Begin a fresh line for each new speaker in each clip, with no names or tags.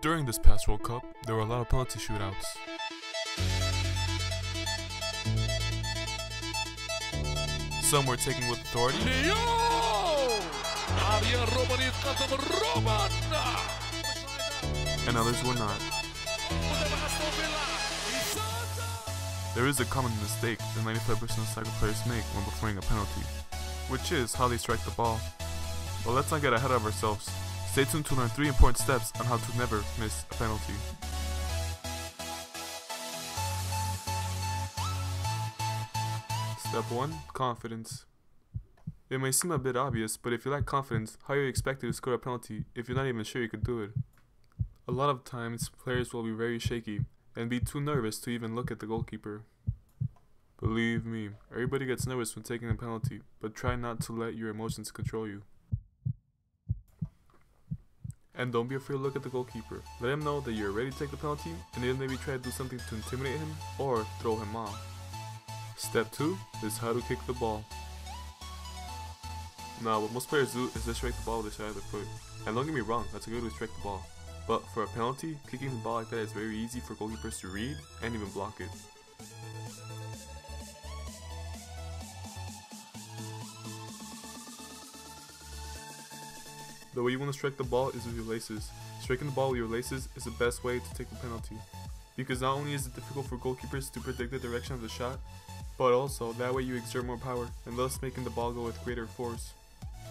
During this past World Cup, there were a lot of penalty shootouts. Some were taken with authority, and others were not. There is a common mistake that 95% of soccer players make when performing a penalty, which is how they strike the ball. But let's not get ahead of ourselves. Stay tuned to learn 3 important steps on how to never miss a penalty. Step 1. Confidence. It may seem a bit obvious, but if you lack confidence, how are you expected to score a penalty if you're not even sure you could do it? A lot of times, players will be very shaky and be too nervous to even look at the goalkeeper. Believe me, everybody gets nervous when taking a penalty, but try not to let your emotions control you. And don't be afraid to look at the goalkeeper. Let him know that you're ready to take the penalty, and then maybe try to do something to intimidate him or throw him off. Step 2 is how to kick the ball. Now, what most players do is just strike the ball with the side of their foot. And don't get me wrong, that's a good way to strike the ball. But for a penalty, kicking the ball like that is very easy for goalkeepers to read and even block it. The way you want to strike the ball is with your laces. Striking the ball with your laces is the best way to take the penalty, because not only is it difficult for goalkeepers to predict the direction of the shot, but also that way you exert more power and thus making the ball go with greater force.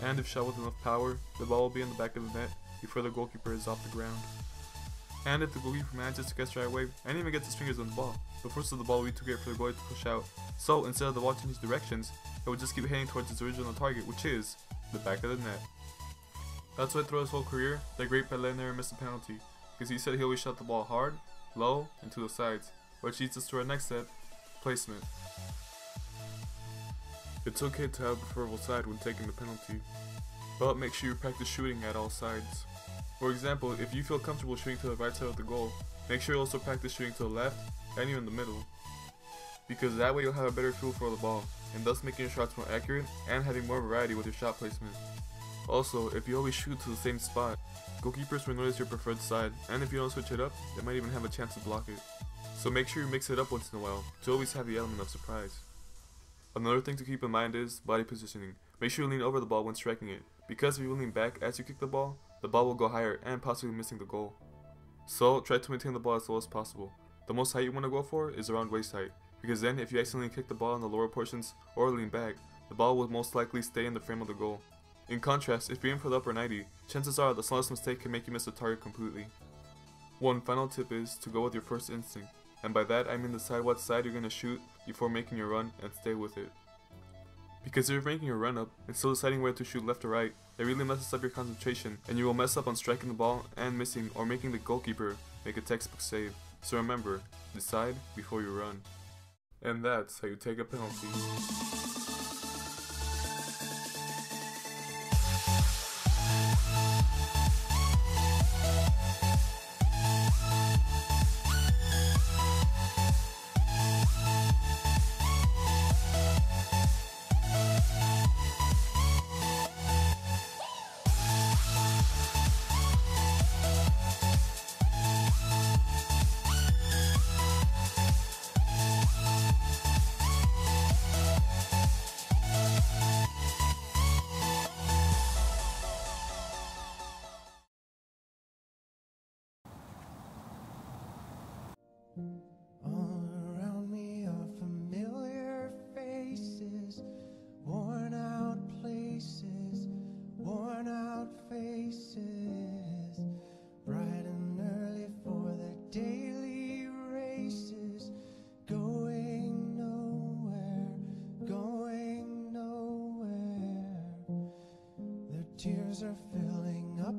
And if shot with enough power, the ball will be in the back of the net before the goalkeeper is off the ground. And if the goalkeeper manages to catch the right wave and even gets his fingers on the ball, the force of the ball will be too great for the goalie to push out. So instead of the ball changing directions, it will just keep heading towards its original target, which is the back of the net. That's why throughout his whole career, the great Pele never missed a penalty, because he said he always shot the ball hard, low, and to the sides, which leads us to our next step, placement. It's okay to have a preferable side when taking the penalty, but make sure you practice shooting at all sides. For example, if you feel comfortable shooting to the right side of the goal, make sure you also practice shooting to the left and even the middle, because that way you'll have a better feel for the ball, and thus making your shots more accurate and having more variety with your shot placement. Also, if you always shoot to the same spot, goalkeepers will notice your preferred side, and if you don't switch it up, they might even have a chance to block it. So make sure you mix it up once in a while, to always have the element of surprise. Another thing to keep in mind is body positioning. Make sure you lean over the ball when striking it, because if you lean back as you kick the ball will go higher and possibly missing the goal. So try to maintain the ball as low as possible. The most height you want to go for is around waist height, because then if you accidentally kick the ball in the lower portions or lean back, the ball will most likely stay in the frame of the goal. In contrast, if you aim for the upper 90, chances are the smallest mistake can make you miss the target completely. One final tip is to go with your first instinct, and by that I mean decide what side you're going to shoot before making your run and stay with it. Because if you're making your run up and still deciding whether to shoot left or right, it really messes up your concentration and you will mess up on striking the ball and missing or making the goalkeeper make a textbook save. So remember, decide before you run. And that's how you take a penalty.
All around me are familiar faces, worn out places, worn out faces, bright and early for their daily races, going nowhere, going nowhere. Their tears are filling up